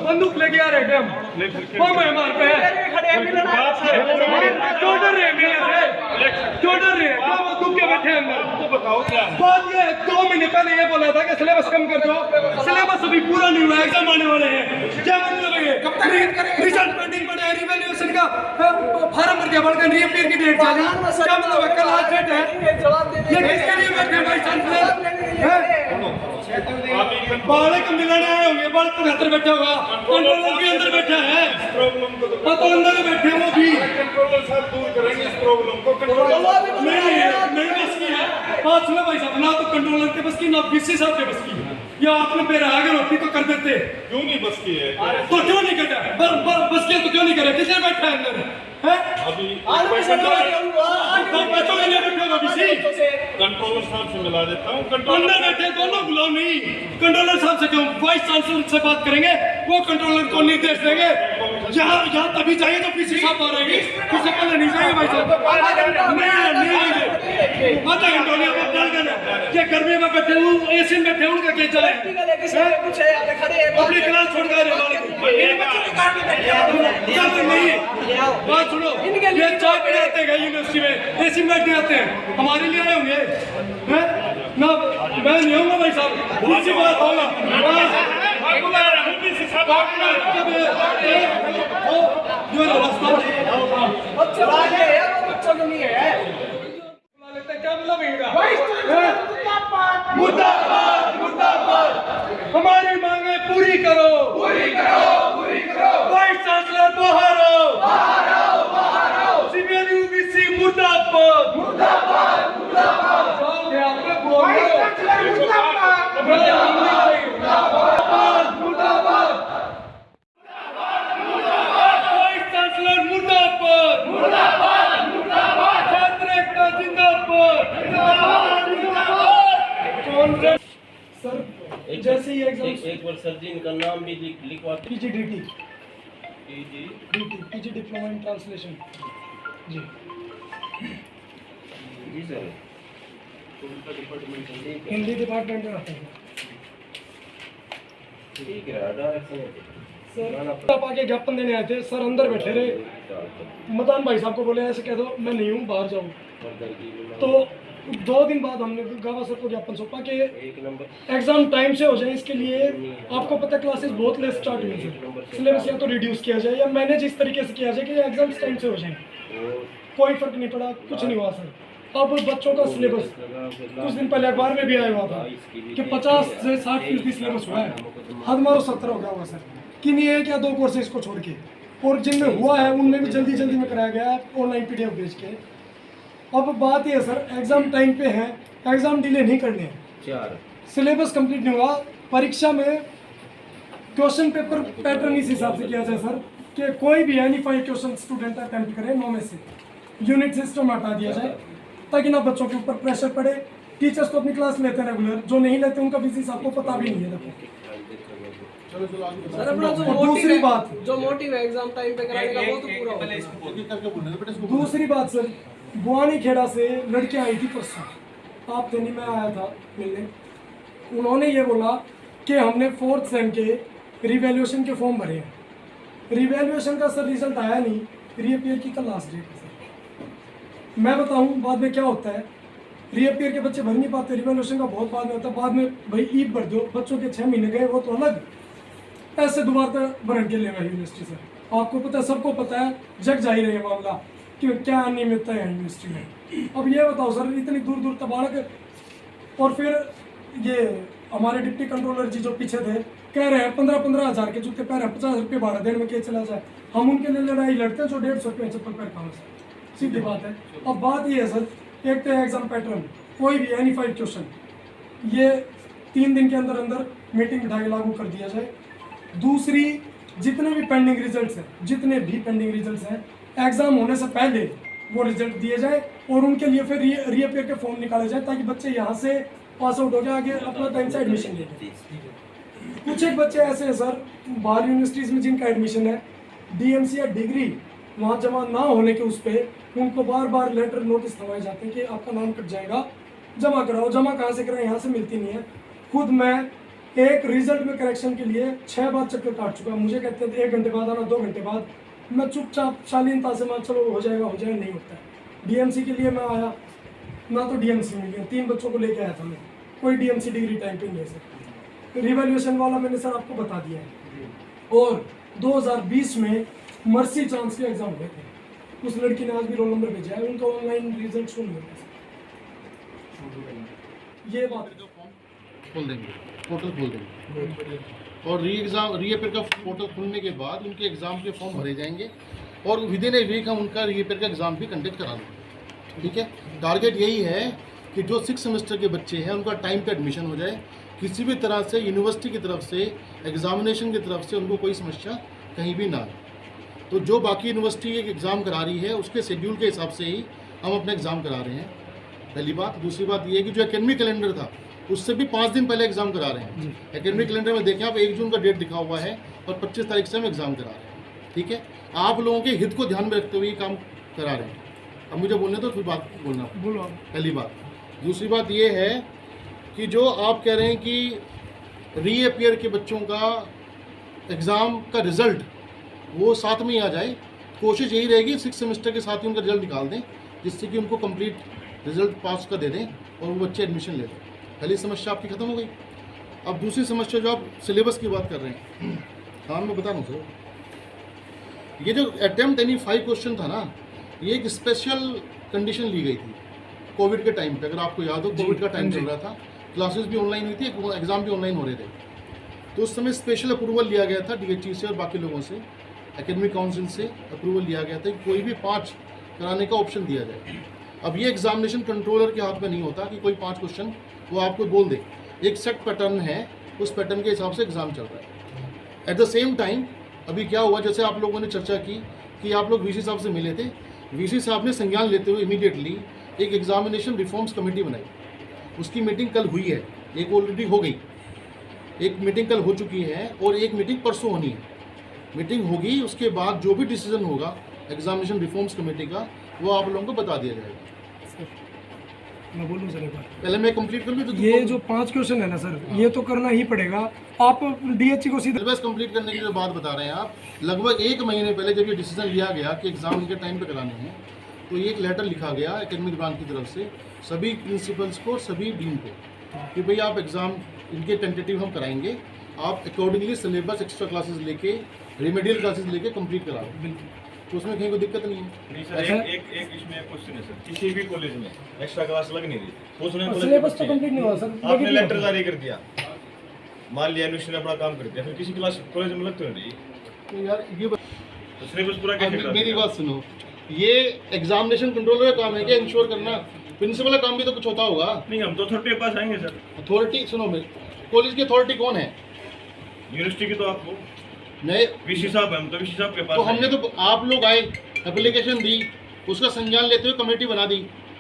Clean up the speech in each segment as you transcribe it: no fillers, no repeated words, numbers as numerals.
बंदूक लेके आ रहे थे हम हमारे पे क्यों डर रहे क्यों डर रहे बंदूक के बैठे अंदर बताओ क्या बात ये 2 महीने पहले ये बोला था कि सिलेबस कम कर दो सिलेबस अभी पूरा नहीं हुआ एग्जाम आने वाले हैं क्या मतलब है रिजल्ट पेंडिंग पड़ा है रिवैल्यूएशन का फार्म भर दिया बल्कि रीअपीयर की डेट चालू क्या मतलब है कल आज डेट है ये किसके लिए बैठे भाई चांसलर बाले को मिलाने आए होंगे बाल तो अंदर बैठा होगा कंट्रोलर के अंदर बैठा है तो अंदर बैठे वो भी कंट्रोलर साहब दूर करेंगे इस प्रॉब्लम को कंट्रोलर नहीं बस की है बात सुनो भाई साहब ना तो कंट्रोलर के बस की ना बीसी साहब के बस की या आपने मेरे आगे रोटी तो कर देते क्यों नहीं बस की है तो क्यों नहीं करता बस किया तो क्यों नहीं करे किसने बैठा है अंदर है अभी बच्चों के लिए बैठा होगा बीसी कंट्रोलर साहब से मिला देता हूँ अंदर बैठे दोनों बुलाओ नहीं कंट्रोलर साहब से क्यों वाइस चांसलर से बात करेंगे वो कंट्रोलर को निर्देश देंगे यहाँ तभी चाहिए तो पीसी साहब आ रहेंगे उससे पहले नहीं जाएंगे भाई साहब नहीं आधा घंटा नहीं आप डाल देना ये गर्मी में बैठे हूँ एसी में बैठे उनका क्या चले अपनी क्लास छोड़ कर नहीं बात सुनो ये चाय पीने आते हैं यूनिवर्सिटी में एसी में बैठने आते हैं हमारे लिए आए होंगे ना मैं नहीं हूँ भाई साहब दूसरी बात होगा क्या मतलब हमारी मांगे पूरी करो वाइस चांसलर बहारो सीबीएसई मुर्दाबाद सर जैसे ही एक बार सर जी इनका नाम भी लिखवा PGDT PG diploma in translation जी सर हिंदी डिपार्टमेंट में आते हैं ठीक है सर आप आगे ज्ञापन देने आए थे सर अंदर बैठे रहे मदान भाई साहब को बोले ऐसे कह दो मैं नहीं हूँ बाहर जाऊँ तो 2 दिन बाद हमने गावा सर को ज्ञापन सौंपा कि एग्जाम टाइम से हो जाए इसके लिए आपको पता क्लासेस बहुत लेट स्टार्ट हुई थी सिलेबस या तो रिड्यूस किया जाए या मैनेज इस तरीके से किया जाए कि एग्जाम टाइम से हो जाए कोई फर्क नहीं पड़ा कुछ नहीं हुआ सर अब बच्चों का सिलेबस कुछ दिन पहले अखबार में भी आया हुआ था कि 50 से 60% सिलेबस हुआ है हद मारो 70 हो गया हुआ सर कि नहीं एक या 2 कोर्सेज को छोड़ के और जिनमें हुआ है उनमें भी जल्दी में कराया गया है ऑनलाइन PDF भेज के अब बात ये है सर एग्जाम टाइम पे है एग्जाम डिले नहीं करने हैं सिलेबस कंप्लीट नहीं हुआ परीक्षा में क्वेश्चन पेपर पैटर्न इस हिसाब से किया जाए सर कि कोई भी एनी 5 क्वेश्चन स्टूडेंट अटेम्प्ट करे 9 में से यूनिट सिस्टम हटा दिया जाए ताकि ना बच्चों के ऊपर प्रेशर पड़े टीचर्स तो अपनी क्लास लेते हैं रेगुलर जो नहीं लेते उनका फिजिक्स आपको पता भी नहीं है दूसरी बात जो मोटिव है एग्जाम टाइम पे कराने का वो तो पूरा हो दूसरी बात सर बुआनी खेड़ा से लड़कियां आई थी परसों आप थे नहीं मैं आया था मिलने उन्होंने ये बोला कि हमने 4th सेम के रिवैल्यूएशन के फॉर्म भरे हैं रिवैल्यूएशन का सर रिजल्ट आया नहीं रीअपीयर की कल लास्ट डेट है सर मैं बताऊं बाद में क्या होता है रीअपीयर के बच्चे भर नहीं पाते रिवैल्यूएशन का बहुत बाद में होता है बाद में भाई ईद भर दो बच्चों के 6 महीने गए वो तो अलग ऐसे दोबारा भरन के लिए यूनिवर्सिटी सर आपको पता है सबको पता है जग जाहिर है मामला कि क्या अनियमितता है यूनिवर्सिटी में अब ये बताओ सर इतनी दूर तबाड़क और फिर ये हमारे डिप्टी कंट्रोलर जी जो पीछे थे कह रहे हैं 15 हज़ार के जूते पैर 50 रुपये भाड़ा देने में क्या चला जाए हम उनके लिए लड़ाई लड़ते हैं जो 150 रुपये चप्पल पैर कहाँ से सीधी बात है अब बात ये है सर एक तो एग्जाम पैटर्न कोई भी एनी 5 क्वेश्चन ये 3 दिन के अंदर मीटिंग बिठा के लागू कर दिया जाए दूसरी जितने भी पेंडिंग रिजल्ट्स हैं एग्जाम होने से पहले वो रिजल्ट दिए जाए और उनके लिए फिर रीअपीयर के फॉर्म निकाले जाए ताकि बच्चे यहाँ से पास आउट हो गए आगे अपना टाइम से एडमिशन ले कुछ एक बच्चे ऐसे हैं सर बाहर यूनिवर्सिटीज़ में जिनका एडमिशन है DMC या डिग्री वहाँ जमा ना होने के उस पर उनको बार लेटर नोटिस दवाए जाते हैं कि आपका नाम कट जाएगा जमा कराओ, जमा कहाँ से कराओ, यहाँ से मिलती नहीं है। खुद मैं एक रिजल्ट में करेक्शन के लिए 6 बार चक्कर काट चुका। मुझे कहते थे 1 घंटे बाद आना, 2 घंटे बाद, मैं चुपचाप शालीनता से मान चलो हो जाएगा, नहीं होता है। डीएमसी के लिए मैं आया ना, तो डीएमसी मिल गया, 3 बच्चों को लेके आया था मैं, कोई डीएमसी डिग्री टाइम पे नहीं है सर। रिवैल्यूएशन वाला मैंने सर आपको बता दिया है। और 2020 में मर्सी चांस के एग्जाम हुए थे, उस लड़की ने आज भी रोल नंबर भेजा है, उनका ऑनलाइन रिजल्ट शो नहीं होता। ये बात खोल देंगे, पोर्टल खोल देंगे और रीअपेयर का पोर्टल खुलने के बाद उनके एग्ज़ाम के फॉर्म भरे जाएंगे और विद इन ए वीक हम उनका रीअपेयर का एग्ज़ाम भी कंडक्ट करा देंगे। ठीक है, टारगेट यही है कि जो 6 सेमेस्टर के बच्चे हैं उनका टाइम पे एडमिशन हो जाए, किसी भी तरह से यूनिवर्सिटी की तरफ से, एग्जामिनेशन की तरफ से उनको कोई समस्या कहीं भी ना आए। तो जो बाकी यूनिवर्सिटी एक एग्ज़ाम करा रही है उसके शेड्यूल के हिसाब से ही हम अपना एग्ज़ाम करा रहे हैं, पहली बात। दूसरी बात ये है कि जो एकेडमिक कैलेंडर था उससे भी 5 दिन पहले एग्ज़ाम करा रहे हैं। एकेडमिक कैलेंडर में देखें आप 1 जून का डेट लिखा हुआ है और 25 तारीख से हम एग्ज़ाम करा रहे हैं। ठीक है, आप लोगों के हित को ध्यान में रखते हुए ये काम करा रहे हैं। अब मुझे बोलने तो फिर बात बोलना, बोलो। पहली बात। दूसरी बात ये है कि जो आप कह रहे हैं कि रीअपियर के बच्चों का एग्ज़ाम का रिज़ल्ट वो साथ में ही आ जाए, कोशिश यही रहेगी 6 सेमेस्टर के साथ ही उनका रिजल्ट निकाल दें, जिससे कि उनको कंप्लीट रिजल्ट पास का दे दें और वो बच्चे एडमिशन ले लें। पहली समस्या आपकी ख़त्म हो गई। अब दूसरी समस्या जो आप सिलेबस की बात कर रहे हैं, हाँ मैं बता दूँ सर, ये जो अटेम्प्ट एनी 5 क्वेश्चन था ना, ये एक स्पेशल कंडीशन ली गई थी कोविड के टाइम पे। अगर आपको याद हो, कोविड का टाइम चल रहा था, क्लासेस भी ऑनलाइन हुई थी, एग्ज़ाम भी ऑनलाइन हो रहे थे, तो उस समय स्पेशल अप्रूवल लिया गया था DHE से और बाकी लोगों से, एकेडमिक काउंसिल से अप्रूवल लिया गया था कि कोई भी 5 कराने का ऑप्शन दिया जाए। अब ये एग्जामिनेशन कंट्रोलर के हाथ में नहीं होता कि कोई 5 क्वेश्चन वो आपको बोल दे, एक सेट पैटर्न है, उस पैटर्न के हिसाब से एग्ज़ाम चल रहा है। एट द सेम टाइम अभी क्या हुआ, जैसे आप लोगों ने चर्चा की कि आप लोग VC साहब से मिले थे, VC साहब ने संज्ञान लेते हुए इमीडिएटली एक एग्जामिनेशन रिफॉर्म्स कमेटी बनाई। उसकी मीटिंग कल हुई है, एक ऑलरेडी हो गई, एक मीटिंग कल हो चुकी है और एक मीटिंग परसों होनी है। मीटिंग होगी, उसके बाद जो भी डिसीजन होगा एग्जामिनेशन रिफॉर्म्स कमेटी का वो आप लोगों को बता दिया जाएगा। मैं बोलूँ सर एक बार, पहले मैं कंप्लीट कर लूँ। ये जो 5 क्वेश्चन है ना सर, ये तो करना ही पड़ेगा। आप DHE को सीधे सिलेबस कंप्लीट करने की जो बात बता रहे हैं आप, लगभग 1 महीने पहले जब ये डिसीजन लिया गया कि एग्ज़ाम इनके टाइम पे कराने हैं, तो ये एक लेटर लिखा गया एकेडमिक ब्रांच की तरफ से सभी प्रिंसिपल्स को, सभी डीन को, कि भाई आप एग्ज़ाम इनके टेंटेटिव हम कराएंगे, आप अकॉर्डिंगली सिलेबस एक्स्ट्रा क्लासेस लेके, रेमेडियल क्लासेस लेके कंप्लीट करा लो। तो उसमें कहीं कोई दिक्कत नहीं है। नहीं सर, एक इसमें क्वेश्चन है सर, किसी भी कॉलेज में एक्स्ट्रा क्लास लग नहीं रही, उसने सिलेबस तो कंप्लीट नहीं हुआ सर, आपने लेटर जारी कर दिया, मान लिया यूनिवर्सिटी ने अपना काम कर दिया, फिर किसी क्लास कॉलेज में लग तो नहीं रही, तो यार ये तो सिलेबस पूरा कैसे करा? मेरी बात सुनो, ये एग्जामिनेशन कंट्रोलर का काम है क्या इंश्योर करना? प्रिंसिपल का काम भी तो कुछ होता होगा। नहीं, हम तो अथॉरिटी के पास आएंगे सर। अथॉरिटी सुनो, मेरे कॉलेज की अथॉरिटी कौन है? यूनिवर्सिटी की तो आपको नहीं, VC साहब है, हम तो VC साहब के पास तो हमने तो, आप लोग आए, एप्लीकेशन दी, उसका संज्ञान लेते हुए कमेटी बना दी,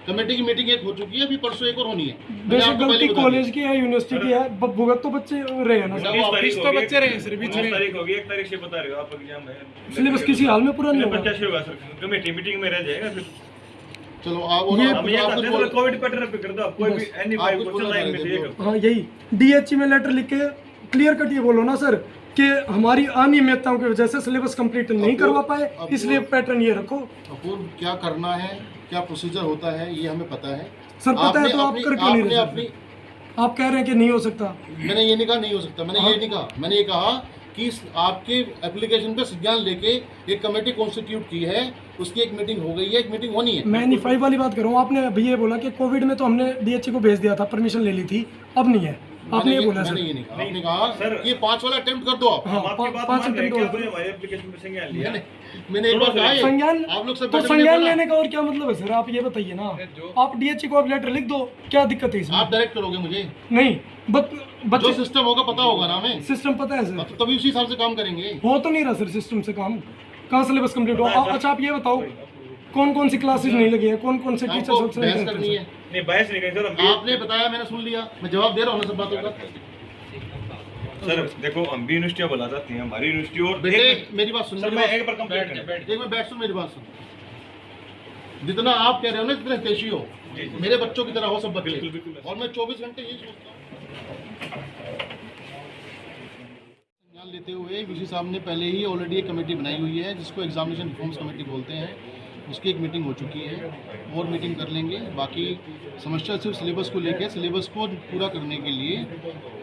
कमेटी की मीटिंग एक हो चुकी है, अभी परसों एक और होनी है। बेशक गलती कॉलेज की है, यूनिवर्सिटी की है, भुगत तो बच्चे रहे हैं ना सर। 19 तारीख तो बच्चे रहे हैं सर, बीच 19 में तारीख होगी, 1 तारीख से बता रहे हो आप एग्जाम है, सिलेबस किसी हाल में पूरा नहीं सिलेबस होगा। कैसे होगा सर? कमेटी मीटिंग में रह जाएगा फिर। चलो आप हम ये कहते हैं कोविड पैटर्न पे कर दो आप, कोई भी एनी 5 क्वेश्चन लाइन में से एक कर दो। हाँ यही DHE में लेटर लिख के क्लियर कट ये बोलो ना सर कि हमारी अनियमितताओं की वजह से सिलेबस कंप्लीट नहीं करवा पाए, इसलिए पैटर्न ये रखो। अपूर्व क्या करना है, क्या प्रोसीजर होता है, ये हमें पता है सर। पता है तो आप कर क्यों नहीं रहे? अपनी आप कह रहे हैं कि नहीं हो सकता। मैंने ये नहीं कहा नहीं हो सकता, मैंने ये नहीं कहा, मैंने ये कहा कि आपके एप्लीकेशन पे संज्ञान लेके एक कमेटी कॉन्स्टिट्यूट की है, उसकी एक मीटिंग हो गई है, एक मीटिंग होनी है। मैं नहीं 5 वाली बात कर रहा हूँ। आपने अभी ये बोला कि कोविड में तो हमने DHE को भेज दिया था, परमिशन ले ली थी, अब नहीं है, आपने ये बोला सर। मैंने ये नहीं कहा, आपने कहा सर ये 5 वाला अटेम्प्ट कर दो आप। हाँ, हम आपकी बात 5 मान रहे हैं अटेम्प्ट कि हो आपने हमारे एप्लीकेशन पे संज्ञान लिया। मैंने एक बार कहा है, संज्ञान, आप लोग सब तो बैठे संज्ञान बोला। लेने का और क्या मतलब है सर? आप ये बताइए ना, आप DHE को अब लेटर लिख दो, क्या दिक्कत है इसमें? आप डायरेक्ट करोगे मुझे? नहीं, जो बच्चे सिस्टम होगा पता होगा ना हमें, सिस्टम पता है सर, तो तभी उसी हिसाब से काम करेंगे। हो तो नहीं रहा सर सिस्टम से काम, कहाँ सिलेबस कंप्लीट हो? अच्छा आप ये बताओ कौन कौन सी क्लासेस नहीं लगी है, कौन कौन से टीचर आपको सबसे बहस करनी है? नहीं, बहस नहीं करेंगे सर। आपने बताया, मैंने सुन लिया, मैं जवाब दे रहा हूँ ना सब बातों का। सर देखो, हम भी यूनिवर्सिटियाँ बुला जाती हैं, हमारी यूनिवर्सिटी और बेटे मेरी बात सुन, सर मैं एक बार कंप्लीट कर एक मिनट बैठ सुन, मेरी बात सुन। जितना आप कह रहे हो ना, जितने पेशी हो, मेरे बच्चों की तरह हो सब बच्चे। बिल्कुल, बिल्कुल। और मैं 24 घंटे यही सोचता हूँ। संज्ञान लेते हुए वीसी साहब ने पहले ही ऑलरेडी एक कमेटी बनाई हुई है, जिसको एग्जामिनेशन रिफॉर्म्स कमेटी बोलते हैं। उसकी एक मीटिंग हो चुकी है और मीटिंग कर लेंगे। बाकी समस्या सिर्फ सिलेबस को लेकर, सिलेबस को पूरा करने के लिए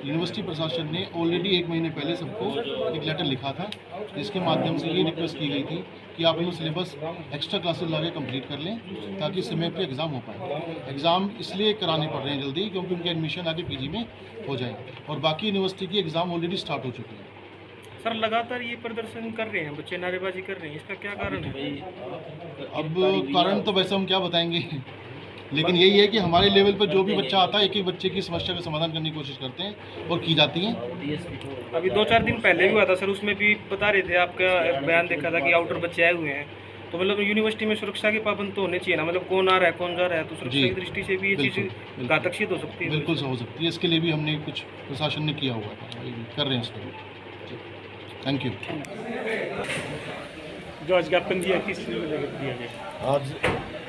यूनिवर्सिटी प्रशासन ने ऑलरेडी 1 महीने पहले सबको एक लेटर लिखा था, जिसके माध्यम से ये रिक्वेस्ट की गई थी कि आप लोग सिलेबस एक्स्ट्रा क्लासेस ला के कम्प्लीट कर लें, ताकि समय पे एग्ज़ाम हो पाए। एग्ज़ाम इसलिए कराने पड़ रहे हैं जल्दी, क्योंकि उनके एडमिशन आगे पीजी में हो जाए, और बाकी यूनिवर्सिटी की एग्ज़ाम ऑलरेडी स्टार्ट हो चुकी है। सर लगातार ये प्रदर्शन कर रहे हैं बच्चे, नारेबाजी कर रहे हैं, इसका क्या कारण है? अब कारण तो वैसे हम क्या बताएंगे, लेकिन यही है कि हमारे लेवल पर जो भी बच्चा आता है, एक एक बच्चे की समस्या का समाधान करने की कोशिश करते हैं और की जाती है। अभी 2-4 दिन पहले भी हुआ था सर, उसमें भी बता रहे थे, आपका बयान देखा था कि आउटर बच्चे आए हुए हैं, तो मतलब यूनिवर्सिटी में सुरक्षा के पाबंद तो होने चाहिए ना, मतलब कौन आ रहा है कौन जा रहा है, तो सुरक्षा जी, की दृष्टि से भी ये चीज़ बिल्कुल, घातक सिद्ध हो सकती है। बिल्कुल से हो सकती है। इसके लिए भी हमने कुछ प्रशासन ने किया हुआ था, कर रहे हैं उसको। Thank you. जो आज ज्ञापन दिया किस चीज़ में लेकर दिया गया? आज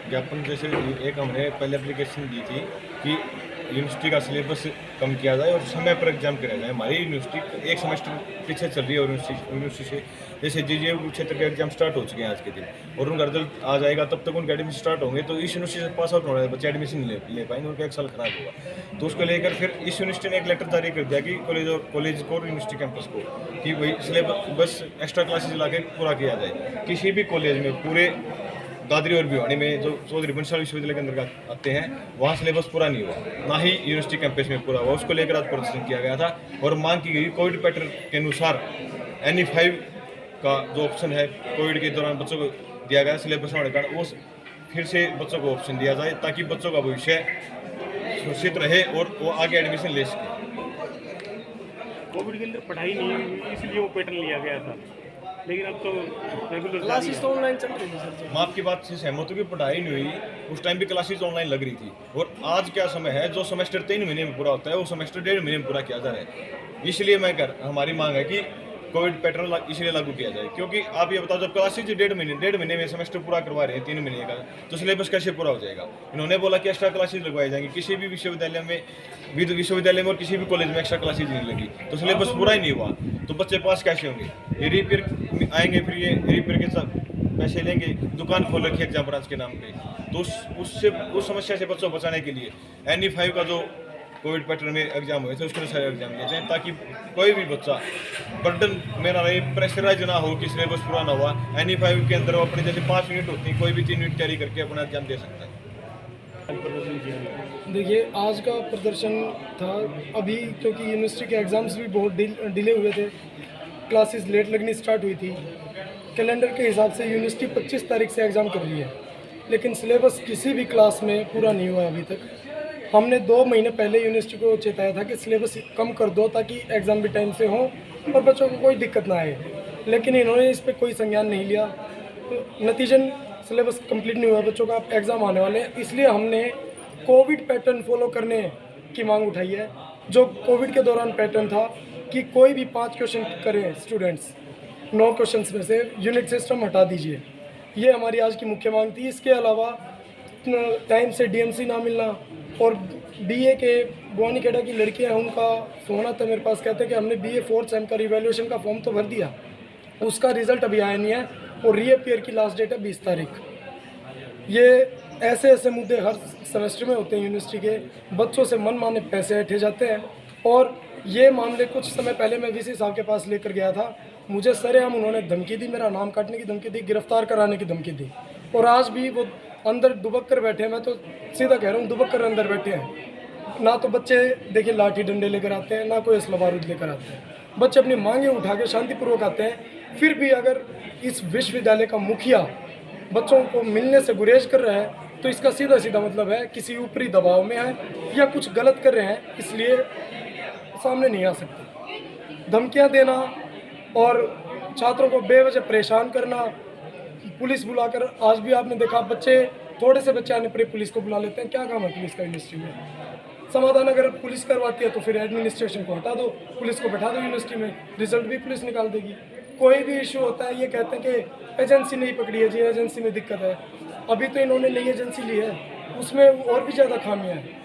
ज्ञापन जैसे एक हमने पहले एप्लीकेशन दी थी कि यूनिवर्सिटी का सिलेबस कम किया जाए और समय पर एग्जाम कराया जाए। हमारी यूनिवर्सिटी एक सेमेस्टर पीछे चल रही है और यूनिवर्सिटी से, जैसे जीजे क्षेत्र के एग्जाम स्टार्ट हो चुके हैं आज के दिन, और उनका रिजल्ट आ जाएगा, तब तक उनके एडमिशन स्टार्ट होंगे, तो इस यूनिवर्सिटी से पास आउट होने बच्चे एडमिशन नहीं ले पाएंगे, उनका 1 साल खराब होगा। तो उसको लेकर फिर इस यूनिवर्सिटी ने एक लेटर जारी कर दिया कि कॉलेज को और यूनिवर्सिटी कैंपस को कि वही सिलेबस बस एक्स्ट्रा क्लासेज ला के पूरा किया जाए। किसी भी कॉलेज में पूरे दादरी और भिवानी में जो चौधरी बंसल विश्वविद्यालय के अंतर्गत आते हैं, वहाँ सिलेबस पूरा नहीं हुआ, ना ही यूनिवर्सिटी कैंपस में पूरा हुआ। उसको लेकर आज प्रदर्शन किया गया था और मांग की गई कोविड पैटर्न के अनुसार NE5 का जो ऑप्शन है कोविड के दौरान बच्चों को दिया गया सिलेबस होने का, वो फिर से बच्चों को ऑप्शन दिया जाए, ताकि बच्चों का भविष्य सुरक्षित रहे और वो आगे एडमिशन ले सके। कोविड के अंदर पढ़ाई नहीं हुई, इसलिए वो पैटर्न लिया गया था, लेकिन अब तो रेगुलर क्लासेस तो ऑनलाइन चल रही है सर। मैं आपकी बात से सहमत हूँ कि पढ़ाई नहीं हुई, उस टाइम भी क्लासेज ऑनलाइन लग रही थी, और आज क्या समय है, जो सेमेस्टर 3 महीने में पूरा होता है वो सेमेस्टर 1.5 महीने में पूरा किया जा रहा है। इसलिए हमारी मांग है कि कोविड पैटर्न इसलिए लागू किया जाए, क्योंकि आप ये बताओ, जब क्लासेज 1.5 महीने में सेमेस्टर पूरा करवा रहे हैं 3 महीने का, तो सिलेबस कैसे पूरा हो जाएगा? इन्होंने बोला कि एक्स्ट्रा क्लासेज लगवाई जाएंगी, किसी भी विश्वविद्यालय में और किसी भी कॉलेज में एक्स्ट्रा क्लासेज नहीं लगी, तो सिलेबस पूरा ही नहीं हुआ, तो बच्चे पास कैसे होंगे? ये रीपेयर आएंगे, फिर ये रीपेयर के साथ पैसे लेंगे, दुकान खोल रखी है एग्जाम ब्रांच के नाम पे, तो उस समस्या से बच्चों को बचाने के लिए NE5 का जो कोविड पैटर्न में एग्जाम हुए थे उसके अनुसार एग्जाम लिए जाए, ताकि कोई भी बच्चा बर्डन में ना रहे, प्रेशराइज ना हो कि सिलेबस पूरा ना हुआ। NE5 के अंदर वो अपने जैसे 5 यूनिट होती है, कोई भी 3 यूनिट तैयारी करके अपना एग्जाम दे सकता है। देखिए, आज का प्रदर्शन था अभी, क्योंकि यूनिवर्सिटी के एग्ज़ाम्स भी बहुत डिले हुए थे, क्लासेस लेट लगनी स्टार्ट हुई थी। कैलेंडर के हिसाब से यूनिवर्सिटी 25 तारीख से एग्ज़ाम कर रही है, लेकिन सिलेबस किसी भी क्लास में पूरा नहीं हुआ है अभी तक। हमने 2 महीने पहले यूनिवर्सिटी को चेताया था कि सिलेबस कम कर दो, ताकि एग्ज़ाम भी टाइम से हो और बच्चों को कोई दिक्कत ना आए, लेकिन इन्होंने इस पर कोई संज्ञान नहीं लिया। नतीजन सिलेबस कंप्लीट नहीं हुआ, बच्चों का एग्ज़ाम आने वाले हैं। इसलिए हमने कोविड पैटर्न फॉलो करने की मांग उठाई है, जो कोविड के दौरान पैटर्न था कि कोई भी 5 क्वेश्चन करें स्टूडेंट्स, 9 क्वेश्चन में से यूनिट सिस्टम हटा दीजिए। ये हमारी आज की मुख्य मांग थी। इसके अलावा टाइम से DMC ना मिलना, और BA के बुआनीखेड़ा की लड़कियां हैं, उनका फ़ोन आता मेरे पास, कहते हैं कि हमने BA 4th सेम का रिवैल्यूएशन का फॉर्म तो भर दिया, उसका रिज़ल्ट अभी आया नहीं है, और रीअपियर की लास्ट डेट है 20 तारीख। ये ऐसे मुद्दे हर सेमेस्टर में होते हैं यूनिवर्सिटी के, बच्चों से मनमाने पैसे ऐंठे जाते हैं। और ये मामले कुछ समय पहले मैं VC साहब के पास लेकर गया था, मुझे सरेआम उन्होंने धमकी दी, मेरा नाम काटने की धमकी दी, गिरफ्तार कराने की धमकी दी, और आज भी वो अंदर दुबक कर बैठे हैं। मैं तो सीधा कह रहा हूँ, दुबक कर अंदर बैठे हैं। ना तो बच्चे देखिए लाठी डंडे लेकर आते हैं, ना कोई असला बारूद लेकर आते हैं, बच्चे अपनी मांगें उठा के शांतिपूर्वक आते हैं। फिर भी अगर इस विश्वविद्यालय का मुखिया बच्चों को मिलने से गुरेज कर रहा है, तो इसका सीधा मतलब है किसी ऊपरी दबाव में है या कुछ गलत कर रहे हैं, इसलिए सामने नहीं आ सकते। धमकियां देना और छात्रों को बेवजह परेशान करना, पुलिस बुलाकर, आज भी आपने देखा बच्चे, थोड़े से बच्चे आने पर पुलिस को बुला लेते हैं। क्या काम है पुलिस का यूनिवर्सिटी में? समाधान अगर पुलिस करवाती है तो फिर एडमिनिस्ट्रेशन को हटा दो, पुलिस को बैठा दो यूनिवर्सिटी में, रिजल्ट भी पुलिस निकाल देगी। कोई भी इशू होता है ये कहते हैं कि एजेंसी नहीं पकड़ी है जी, एजेंसी में दिक्कत है। अभी तो इन्होंने नई एजेंसी ली है, उसमें और भी ज़्यादा खामियां हैं।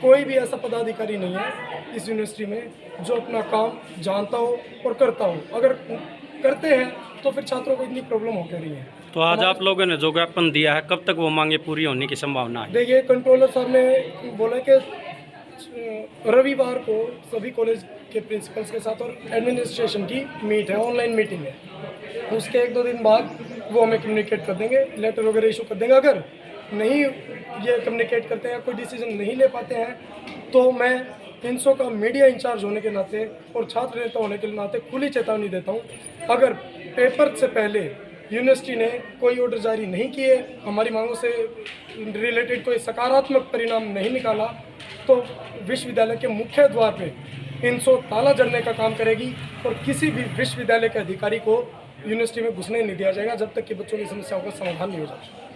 कोई भी ऐसा पदाधिकारी नहीं है इस यूनिवर्सिटी में जो अपना काम जानता हो और करता हो। अगर करते हैं तो फिर छात्रों को इतनी प्रॉब्लम हो रही है। तो आज आप लोगों ने जो ज्ञापन दिया है, कब तक वो मांगे पूरी होने की संभावना है? देखिए, कंट्रोलर साहब ने बोला कि रविवार को सभी कॉलेज के प्रिंसिपल्स के साथ और एडमिनिस्ट्रेशन की मीट है, ऑनलाइन मीटिंग है। उसके 1-2 दिन बाद वो हमें कम्युनिकेट कर देंगे, लेटर वगैरह इशू कर देंगे। अगर नहीं ये कम्युनिकेट करते हैं, कोई डिसीजन नहीं ले पाते हैं, तो मैं INSO का मीडिया इंचार्ज होने के नाते और छात्र नेता होने के नाते खुली चेतावनी देता हूँ, अगर पेपर से पहले यूनिवर्सिटी ने कोई ऑर्डर जारी नहीं किए, हमारी मांगों से रिलेटेड कोई सकारात्मक परिणाम नहीं निकाला, तो विश्वविद्यालय के मुख्य द्वार पे INSO ताला जड़ने का काम करेगी और किसी भी विश्वविद्यालय के अधिकारी को यूनिवर्सिटी में घुसने नहीं दिया जाएगा जब तक कि बच्चों की समस्याओं का समाधान नहीं हो जाता।